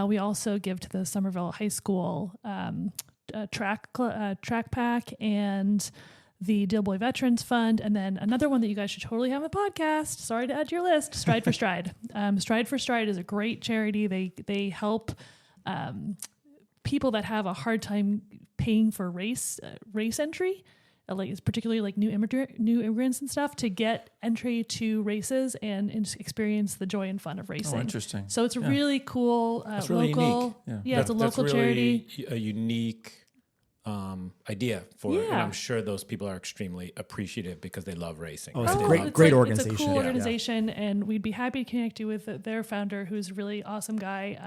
We also give to the Somerville High School track pack and the Dill Boy Veterans Fund, and then another one that you guys should totally have on the podcast. Sorry to add to your list. Stride for Stride. Stride for Stride is a great charity. They help people that have a hard time paying for race entry. It's particularly like new immigrants and stuff, to get entry to races and experience the joy and fun of racing. Oh, interesting. So it's really cool. That's really local. unique. Yeah, it's a local that's charity. really a unique idea for it. And I'm sure those people are extremely appreciative because they love racing. Oh, it's a They great love- organization. It's a cool Yeah. organization, and we'd be happy to connect you with their founder, who's a really awesome guy.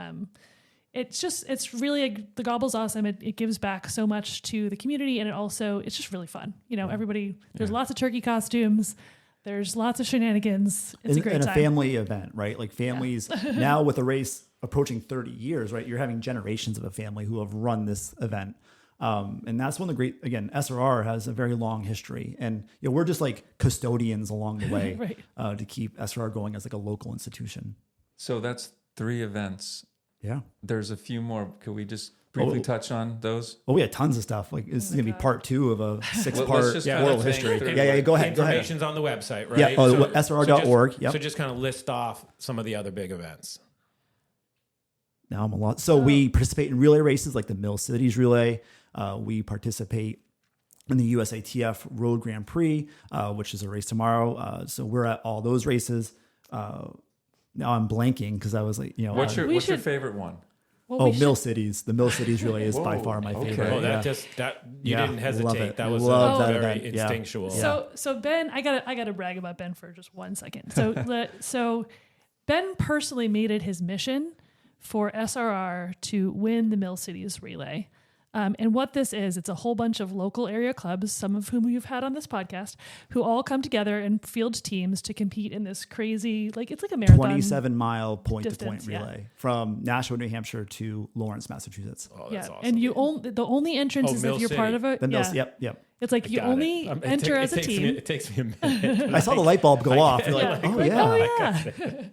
It's really the Gobble's awesome. It gives back so much to the community, and it's just really fun. Everybody, there's lots of turkey costumes. There's lots of shenanigans. It's a great and time. a family event, right? Like families now with a race approaching 30 years, right? You're having generations of a family who have run this event. And that's one of the great, again, SRR has a very long history, and we're just like custodians along the way Right. To keep SRR going as like a local institution. So that's 3 events Yeah. There's a few more. Could we just briefly touch on those? Oh, we had tons of stuff. Like this is gonna be part 2 of a 6-part Let's just oral kinda history. think Yeah, through, go ahead. Information's on the website, right? Yeah, srr.org. Yep. So just kind of list off some of the other big events. Now I'm a lot. So we participate in relay races like the Mill Cities Relay. We participate in the USATF Road Grand Prix, which is a race tomorrow. So we're at all those races. Now I'm blanking because I was like, What's your favorite one? Well, Mill Cities. The Mill Cities Relay is by far my favorite. Oh, yeah. You didn't Love hesitate. it. That was Love that very event. Yeah. instinctual. So Ben, I gotta brag about Ben for just 1 second. So Ben personally made it his mission for SRR to win the Mill Cities Relay. And what this is, it's a whole bunch of local area clubs, some of whom you've had on this podcast, who all come together and field teams to compete in this crazy, it's like a marathon. 27-mile point-to-point distance, relay from Nashua, New Hampshire to Lawrence, Massachusetts. Oh, that's awesome. And the only entrance is Mill if you're City. part of it. The Mills, yep. It's like you only enter as a team. It takes me a minute. I saw the light bulb go off. You're like, oh, yeah. Oh yeah.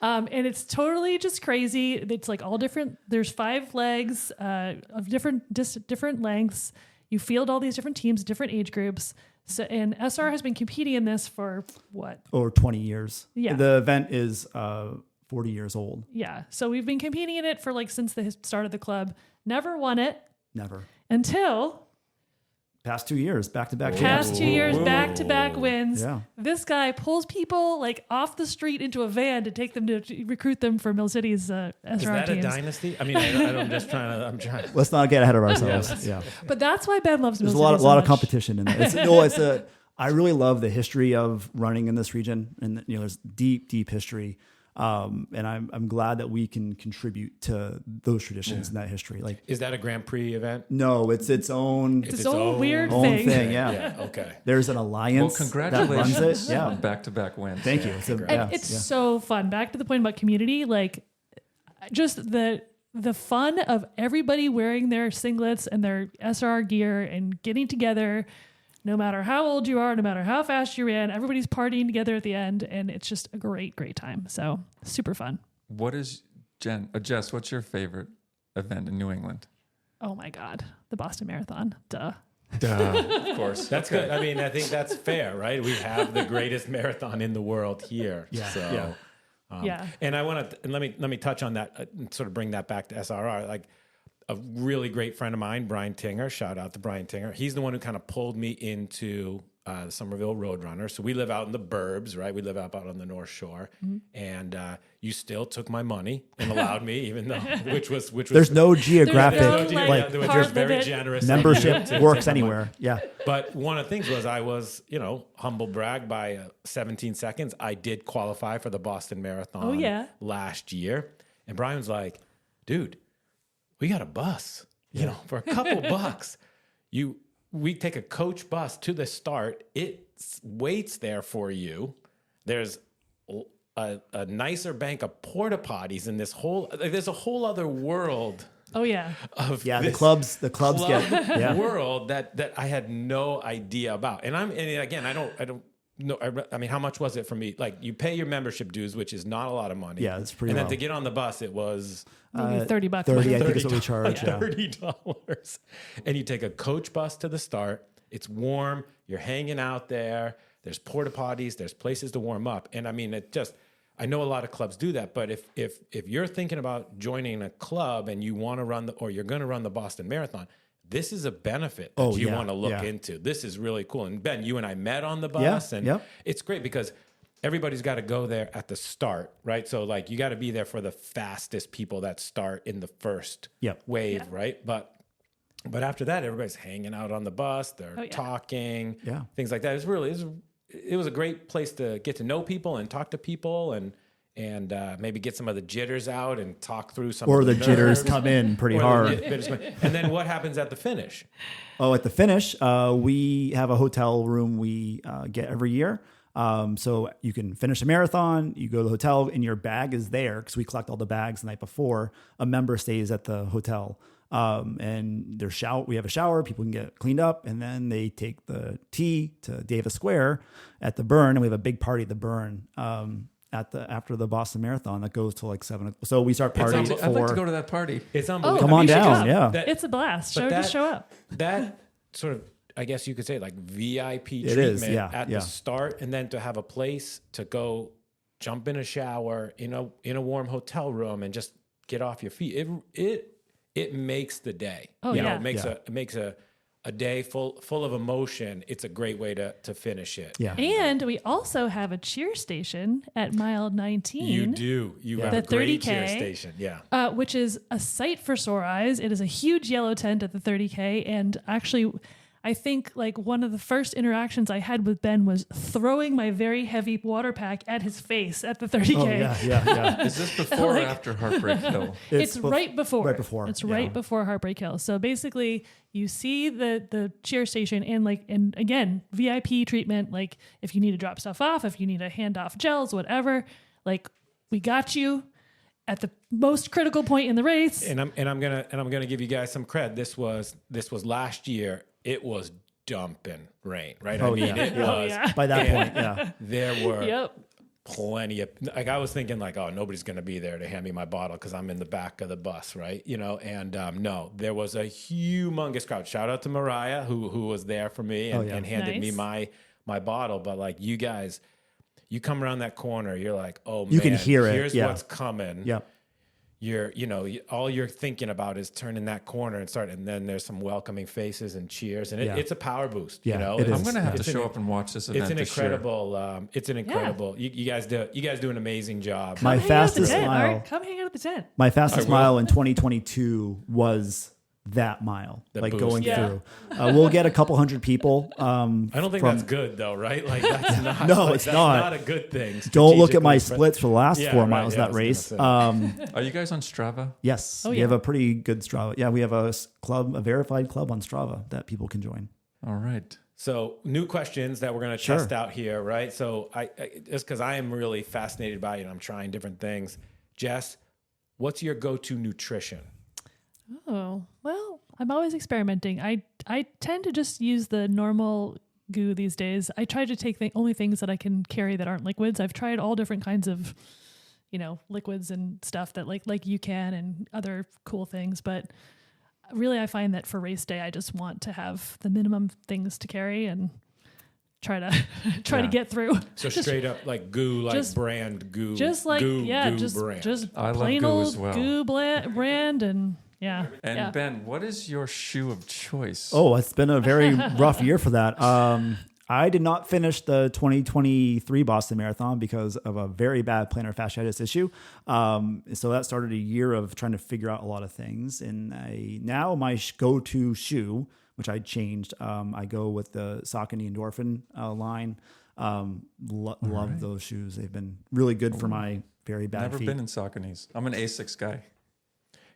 And it's totally just crazy. It's like all different. There's 5 legs of different lengths. You field all these different teams, different age groups. So, and SR has been competing in this for what? Over 20 years. Yeah. The event is 40 years old. Yeah. So we've been competing in it for since the start of the club. Never won it Never. until Past 2 years, back-to-back past champs. 2 years, back-to-back wins. Yeah. This guy pulls people off the street into a van to take them to recruit them for Mill City's SRR Is that teams. a dynasty? I mean, I'm trying. Let's not get ahead of ourselves. Yeah. But that's why Ben loves Mill There's City a so lot of much. competition in that. I really love the history of running in this region, and there's deep history. And I'm glad that we can contribute to those traditions and that history. Is that a Grand Prix event? No, it's its own It's own weird thing. thing. Yeah. Okay. There's an alliance that Congratulations runs it. Yeah. on back-to-back wins. Thank you. It's so fun. Back to the point about community, just the fun of everybody wearing their singlets and their SR gear and getting together. No matter how old you are, no matter how fast you ran, everybody's partying together at the end, and it's just a great time. So super fun. What is Jess? What's your favorite event in New England? Oh my God, the Boston Marathon. Duh. Of course. That's good. I mean, I think that's fair, right? We have the greatest marathon in the world here. Yeah. So, Yeah. And I want to let me touch on that and sort of bring that back to SRR. A really great friend of mine, Brian Tinger. Shout out to Brian Tinger. He's the one who kind of pulled me into the Somerville Road Runners. So we live out in the burbs, right? We live out on the North Shore, and you still took my money and allowed me, even though which was. There's no geographic There's no, which part was very limit. generous. membership works anywhere. Yeah. But one of the things was I was, humble brag by 17 seconds. I did qualify for the Boston Marathon last year. And Brian was like, dude, we got a bus, for a couple bucks. We take a coach bus to the start. It waits there for you. There's a nicer bank of porta potties in this there's a whole other world. Oh yeah. The clubs get world that I had no idea about. And again, I don't know. I mean, how much was it for me? You pay your membership dues, which is not a lot of money. Yeah, it's pretty And low. then to get on the bus, it was Maybe $30. 30, I think is what we charge. Yeah. $30. And you take a coach bus to the start. It's warm. You're hanging out there. There's porta potties. There's places to warm up. And I mean, I know a lot of clubs do that, but if you're thinking about joining a club and you want to run or you're going to run the Boston Marathon, this is a benefit that you want to look into. This is really cool. And Ben, you and I met on the bus, and it's great because everybody's got to go there at the start, right? So you got to be there for the fastest people that start in the first wave, right? But after that, everybody's hanging out on the bus. They're talking, things like that. It was a great place to get to know people and talk to people and maybe get some of the jitters out and talk through some Or of the jitters nerves. come in pretty hard. And then what happens at the finish? Oh, at the finish, we have a hotel room we get every year. So you can finish a marathon, you go to the hotel, and your bag is there because we collect all the bags the night before. A member stays at the hotel. And we have a shower, people can get cleaned up, and then they take the T to Davis Square at the Burn, and we have a big party at the Burn. after the Boston Marathon that goes till like 7. So we start partying I'd like to go to that party. It's unbelievable. Come on You should down, just- yeah. It's a blast. but Just show up. That sort of, I guess you could say, like VIP treatment is, yeah, at yeah. the start, and then to have a place to go jump in a shower in a warm hotel room and just get off your feet. It makes the day. Oh, You know, yeah. it makes a day full of emotion. It's a great way to finish it. Yeah. And we also have a cheer station at mile 19. You do. You have The a great 30K. cheer station. Yeah. Which is a sight for sore eyes. It is a huge yellow tent at the 30K. And actually, I think like one of the first interactions I had with Ben was throwing my very heavy water pack at his face at the 30K. Oh, yeah. Is this before or after Heartbreak Hill? It's right before. Right before. It's yeah. right before Heartbreak Hill. So basically, you see the cheer station and again, VIP treatment. Like if you need to drop stuff off, if you need to hand off gels, whatever, like we got you at the most critical point in the race. And I'm gonna give you guys some cred. This was last year. It was dumping rain, right? Oh, I mean, yeah. it Yeah. was. yeah. By that point, yeah. There were Yep. plenty of, like, I was thinking like, oh, nobody's going to be there to hand me my bottle because I'm in the back of the bus, right? You know, and no, there was a humongous crowd. Shout out to Mariah who was there for me and, and handed me my bottle. But like you guys, you come around that corner, you're like, oh, You can hear it, Here's yeah. what's coming. Yep. All you're thinking about is turning that corner and then there's some welcoming faces and cheers, and Yeah. it's a power boost. Yeah, You know, it is. I'm going to have to It's show up and watch this event It's an this year. incredible. It's an incredible. You guys do an amazing job. My Come hang out at the fastest tent, mile. Art. Come hang out at the tent. My fastest I will. mile in 2022 was that mile, like boost. going Yeah. through. We'll get a couple hundred people. I don't think that's good though, right? Like that's not. No, like, it's that's not. a good thing. Don't look at my strategically, splits for the last Yeah, 4 right, miles yeah, of I that was race. gonna Are you guys on Strava? Yes, Oh, we yeah. have a pretty good Strava. Yeah, we have a club, a verified club on Strava that people can join. All right. So new questions that we're going to Sure. test out here, right? So I just because I am really fascinated by it, and I'm trying different things. Jess, what's your go-to nutrition? Oh, well, I'm always experimenting. I tend to just use the normal goo these days. I try to take the only things that I can carry that aren't liquids. I've tried all different kinds of, liquids and stuff that like you can and other cool things. But really, I find that for race day, I just want to have the minimum things to carry and try to get through. So straight up like goo, like just- brand goo, Just like goo, goo just brand. I love plain goo old as well. goo brand and yeah. And yeah. Ben, what is your shoe of choice? Oh, it's been a very rough year for that. I did not finish the 2023 Boston Marathon because of a very bad plantar fasciitis issue. So that started a year of trying to figure out a lot of things. And now my go-to shoe, which I changed, I go with the Saucony Endorphin line. Love those shoes. They've been really good for my very bad Never feet. been in Saucony's. I'm an Asics guy.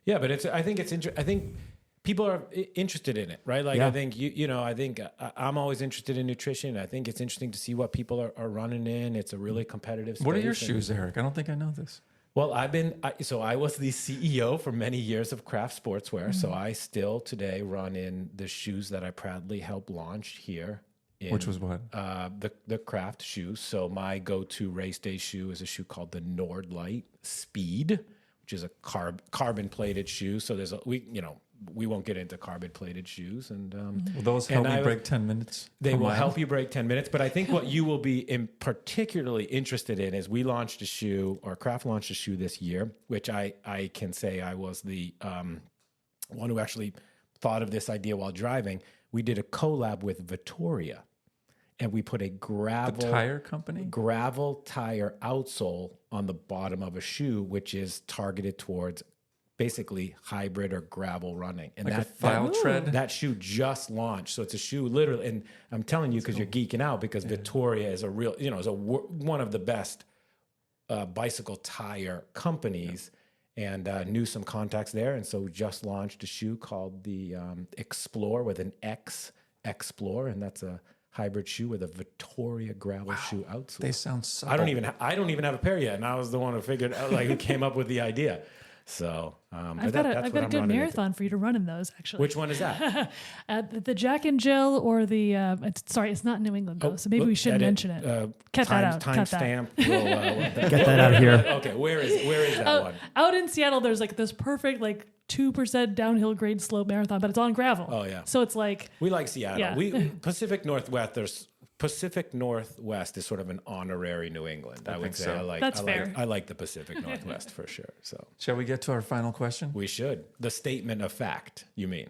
Yeah, but I think I think people are interested in it, right? Like Yeah. I think I think I'm always interested in nutrition. I think it's interesting to see what people are running in. It's a really competitive space. What are your and- shoes, Eric? I don't think I know this. Well, I was the CEO for many years of Craft Sportswear, so I still today run in the shoes that I proudly helped launch here. Which was what? The Craft shoes. So my go-to race day shoe is a shoe called the Nordlight Speed, which is a carbon plated shoe. So we won't get into carbon plated shoes, and Will those help and me I- break 10 minutes? they per will mile? help you break 10 minutes. But I think what you will be particularly interested in is we launched a shoe, or Kraft launched a shoe this year, which I can say I was the one who actually thought of this idea while driving. We did a collab with Vittoria, and we put a The gravel tire company? tire outsole on the bottom of a shoe, which is targeted towards basically hybrid or gravel running. And Like a file tread? that shoe just launched. So it's a shoe literally, and I'm telling you because you're geeking out, because Vittoria is a real, one of the best bicycle tire companies, and knew some contacts there. And so we just launched a shoe called the Explore with an X, Explore, and that's a hybrid shoe with a Vittoria gravel shoe outsole. They sound so. I don't even have a pair yet, and I was the one who figured out, who came up with the idea. So I've got a good marathon for you to run in those, actually. Which one is that? The Jack and Jill or the, it's not New England though, so maybe we shouldn't mention it. Cut that out. Time stamp. We'll, Get that out of here. Okay, where is that one? Out in Seattle, there's like this perfect 2% downhill grade slope marathon, but it's on gravel. Oh yeah. So it's like we like Seattle. Yeah. We Pacific Northwest is sort of an honorary New England. I would say. So. That's fair. I like the Pacific Northwest for sure. So Shall we get to our final question? we should. The statement of fact, you mean?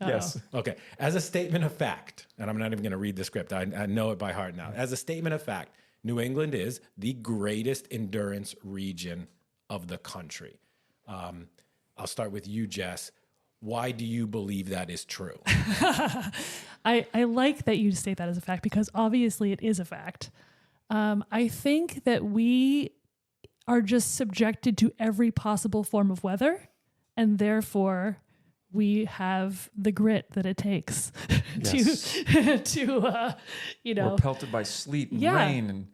Yes. Okay. As a statement of fact, and I'm not even going to read the script. I know it by heart now. As a statement of fact, New England is the greatest endurance region of the country. I'll start with you, Jess. Why do you believe that is true? I like that you state that as a fact because obviously it is a fact. I think that we are just subjected to every possible form of weather, and therefore we have the grit that it takes to We're pelted by sleet and rain and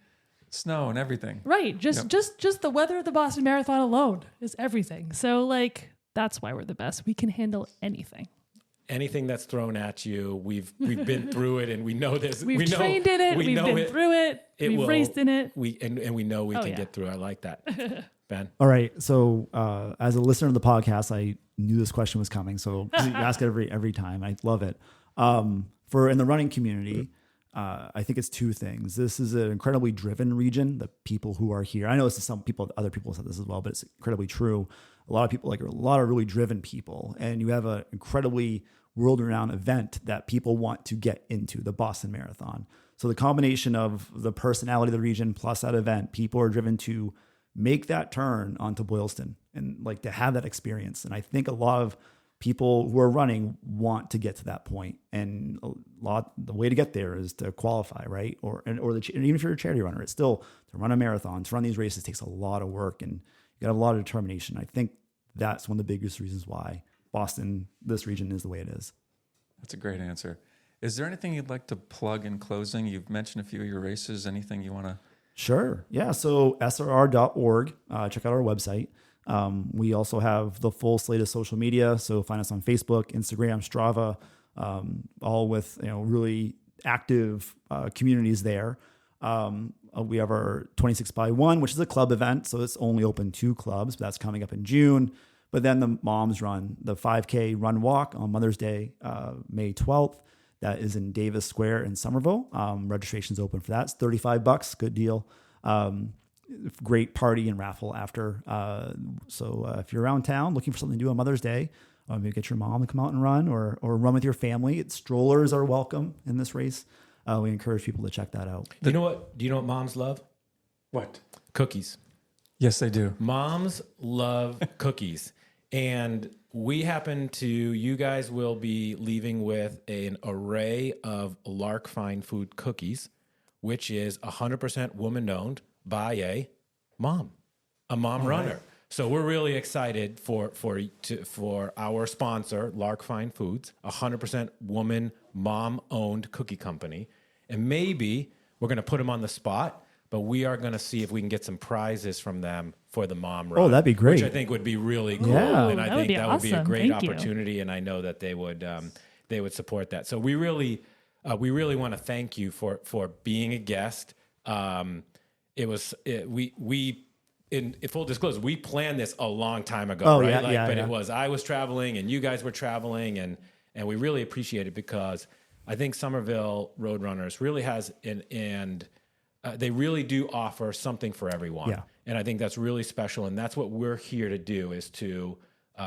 snow and everything. Right. Just the weather of the Boston Marathon alone is everything. So that's why we're the best. We can handle anything. Anything that's thrown at you, we've been through it, and we know this. We've trained in it. We've been through it. We've raced in it. We know we can get through. I like that, Ben. All right. So as a listener of the podcast, I knew this question was coming. So you ask it every time. I love it. For in the running community, I think it's two things. This is an incredibly driven region. The people who are here, I know this is other people said this as well, but it's incredibly true. A lot of people, a lot of really driven people, and you have an incredibly world-renowned event that people want to get into, the Boston Marathon. So the combination of the personality of the region plus that event, people are driven to make that turn onto Boylston and to have that experience. And I think a lot of people who are running want to get to that point, and the way to get there is to qualify, right? And even if you're a charity runner, it's still to run a marathon, to run these races takes a lot of work, and you got a lot of determination. I think that's one of the biggest reasons why Boston, this region, is the way it is. That's a great answer. Is there anything you'd like to plug in closing? You've mentioned a few of your races. Anything you want to? Sure. Yeah. So srr.org. Check out our website. We also have the full slate of social media. So find us on Facebook, Instagram, Strava, all with really active communities there. We have our 26x1, which is a club event. So it's only open to clubs. But that's coming up in June. But then the Moms Run, the 5K run walk on Mother's Day, May 12th. That is in Davis Square in Somerville. Registration's open for that. It's $35. Good deal. Great party and raffle after. So if you're around town looking for something to do on Mother's Day, maybe get your mom to come out and run or run with your family. Strollers are welcome in this race. We encourage people to check that out. Do you know what moms love? What? Cookies. Yes, they do. Moms love cookies. And you guys will be leaving with an array of Lark Fine Food cookies, which is 100% woman-owned by a mom runner. Right. So we're really excited for our sponsor, Lark Fine Foods, 100% woman, mom-owned cookie company. And maybe we're going to put them on the spot, but we are going to see if we can get some prizes from them for the mom run. Oh, that'd be great. Which I think would be really cool. Yeah. And I think that would be a great Thank opportunity. You. And I know that they would support that. So we really want to thank you for being a guest. In full disclosure, we planned this a long time ago, right? It was, I was traveling and you guys were traveling, and we really appreciate it because I think Somerville Road Runners really has they really do offer something for everyone. Yeah. And I think that's really special. And that's what we're here to do, is to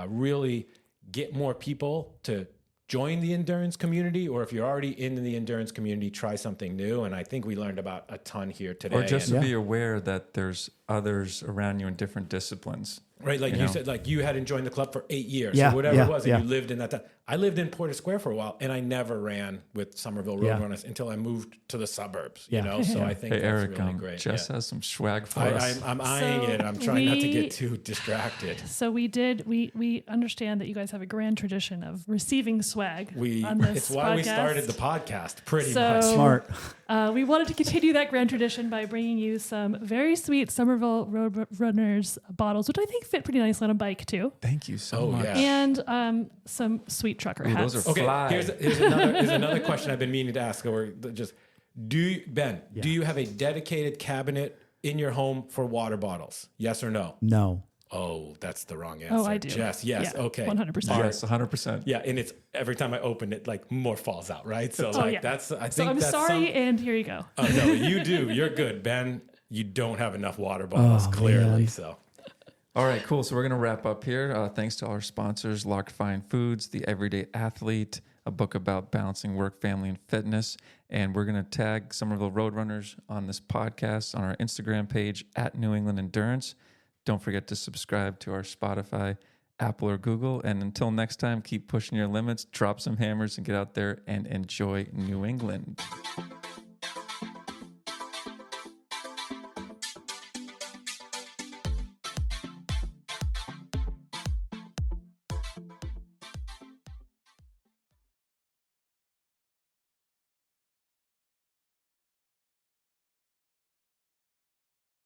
really get more people to join the endurance community, or if you're already in the endurance community, try something new. And I think we learned about a ton here today. Or just to be aware that there's others around you in different disciplines. Right, like you said, you had joined the club for 8 years, or whatever it was, and you lived in that time. I lived in Porter Square for a while, and I never ran with Somerville Road Runners until I moved to the suburbs. So I think that's Eric, really great. Jess has some swag for us. I'm eyeing it. I'm trying not to get too distracted. So we understand that you guys have a grand tradition of receiving swag on this It's why podcast. we started the podcast, pretty So, much. Smart. We wanted to continue that grand tradition by bringing you some very sweet Somerville Road Runners bottles, which I think fit pretty nicely on a bike too. Thank you so much. yeah. And some sweet trucker hats. Those are Okay, fly. here's another question I've been meaning to ask. Or just Ben, do you have a dedicated cabinet in your home for water bottles? Yes or no? No. Oh, that's the wrong answer. Oh, I do. Jess, yes. Yeah, Okay. 100%. Yes, 100%. Yeah, and it's every time I open it, like more falls out, right? So like yeah. that's I think So I'm that's sorry, and here you go. Oh no, you do. You're good, Ben. You don't have enough water bottles, clearly. man. So All right, cool. So we're going to wrap up here. Thanks to our sponsors, Locked Fine Foods, The Everyday Athlete, a book about balancing work, family, and fitness. And we're going to tag Somerville Road Runners on this podcast on our Instagram page at New England Endurance. Don't forget to subscribe to our Spotify, Apple, or Google. And until next time, keep pushing your limits, drop some hammers, and get out there and enjoy New England.